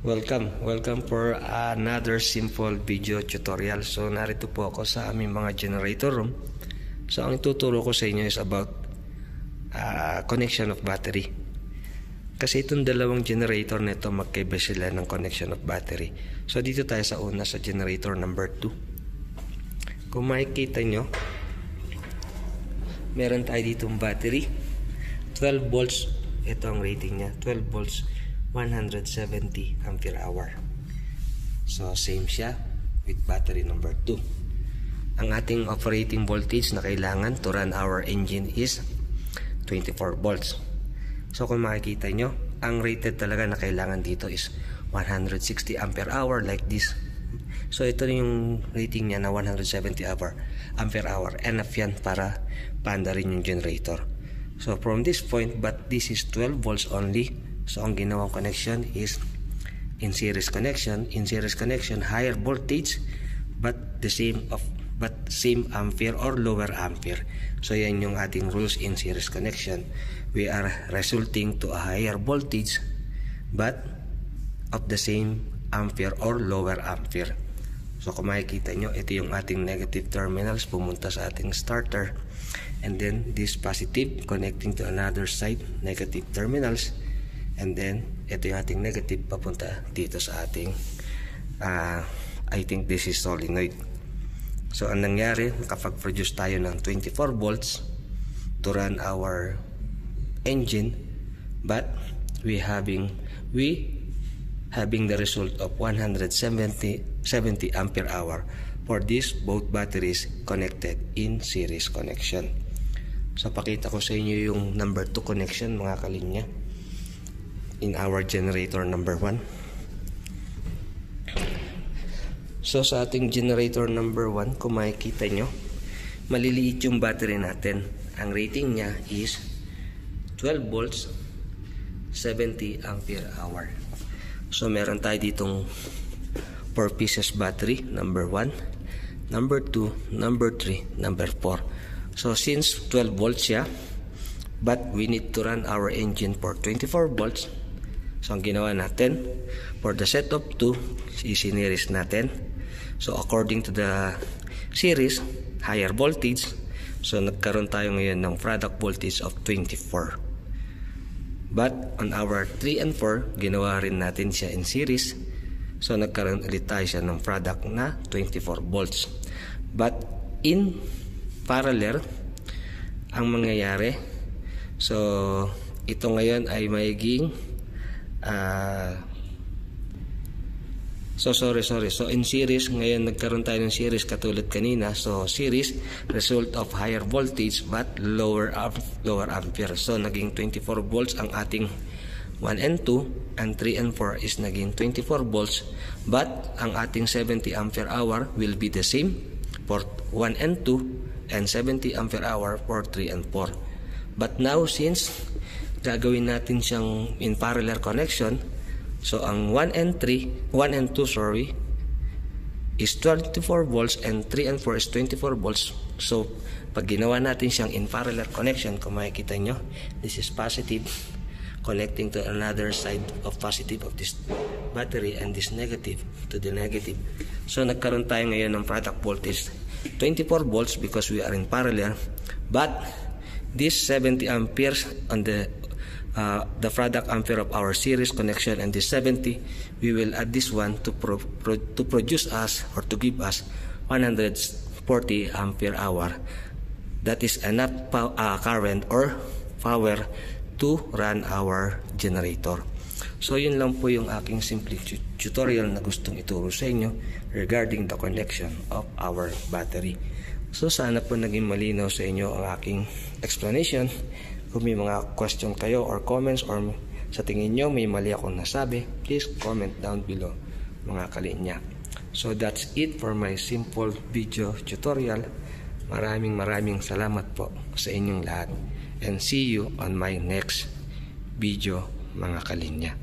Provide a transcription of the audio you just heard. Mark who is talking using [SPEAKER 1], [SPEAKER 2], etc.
[SPEAKER 1] Welcome for another simple video tutorial. So narito po ako sa aming mga generator room. So ang ituturo ko sa inyo is about connection of battery. Kasi itong dalawang generator nito magkaiba sila ng connection of battery. So dito tayo sa una, sa generator number 2. Kung makikita nyo, meron tayo ditong battery 12 volts. Ito ang rating niya, 12 volts, 170 ampere hour. So same siya with battery number 2. Ang ating operating voltage na kailangan to run our engine is 24 volts. So kung makikita nyo, ang rated talaga na kailangan dito is 160 ampere hour like this. So ito yung rating niya na 170 ampere hour. Enough yan para paanda rin yung generator. So from this point, but this is 12 volts only. So ang ginawang connection is in series connection. In series connection, higher voltage but same ampere or lower ampere. So yan yung ating rules in series connection. We are resulting to a higher voltage but of the same ampere or lower ampere. So kung makikita nyo, ito yung ating negative terminals pumunta sa ating starter, and then this positive connecting to another side, negative terminals. And then, ito yung ating negative papunta dito sa ating I think this is solenoid. So, ang nangyari, nakapag-produce tayo ng 24 volts to run our engine, but we having the result of 170 ampere hour for this both batteries connected in series connection. So, pakita ko sa inyo yung number 2 connection, mga kalinya, in our generator number 1. So sa ating generator number 1, kung makikita nyo, maliliit yung battery natin. Ang rating niya is 12 volts, 70 ampere hour. So meron tayo ditong 4 pieces battery, number 1, number 2, number 3, number 4. So since 12 volts siya, but we need to run our engine for 24 volts. So ang ginawa natin, for the set of 2, isineries natin. So according to the series, higher voltage. So nagkaroon tayo ngayon ng product voltage of 24. But on our 3 and 4, ginawa rin natin siya in series. So nagkaroon ulit tayo siya ng product na 24 volts. But in parallel, ang mangyayari, so ito ngayon ay magiging So in series, ngayon nagkaroon tayo ng series katulad kanina. So series, result of higher voltage but lower ampere. So naging 24 volts ang ating 1 and 2, and 3 and 4 is naging 24 volts, but ang ating 70 ampere hour will be the same for 1 and 2 and 70 ampere hour for 3 and 4. But now, since gagawin natin siyang in parallel connection, so ang 1 and 2 is 24 volts and 3 and 4 is 24 volts. So pag ginawa natin siyang in parallel connection, kung makikita nyo, this is positive connecting to another side of positive of this battery, and this negative to the negative. So nagkaroon tayo ngayon ng product voltage 24 volts because we are in parallel, but this 70 amperes on the product ampere of our series connection, and this 70, we will add this one to produce us, or to give us 140 ampere hour. That is enough current or power to run our generator. So yun lang po yung aking simple tutorial na gustong ituro sa inyo regarding the connection of our battery. So sana po naging malinaw sa inyo ang aking explanation. Kung may mga question kayo or comments, or sa tingin nyo may mali akong nasabi, please comment down below, mga kalinya. So that's it for my simple video tutorial. Maraming salamat po sa inyong lahat, and see you on my next video, mga kalinya.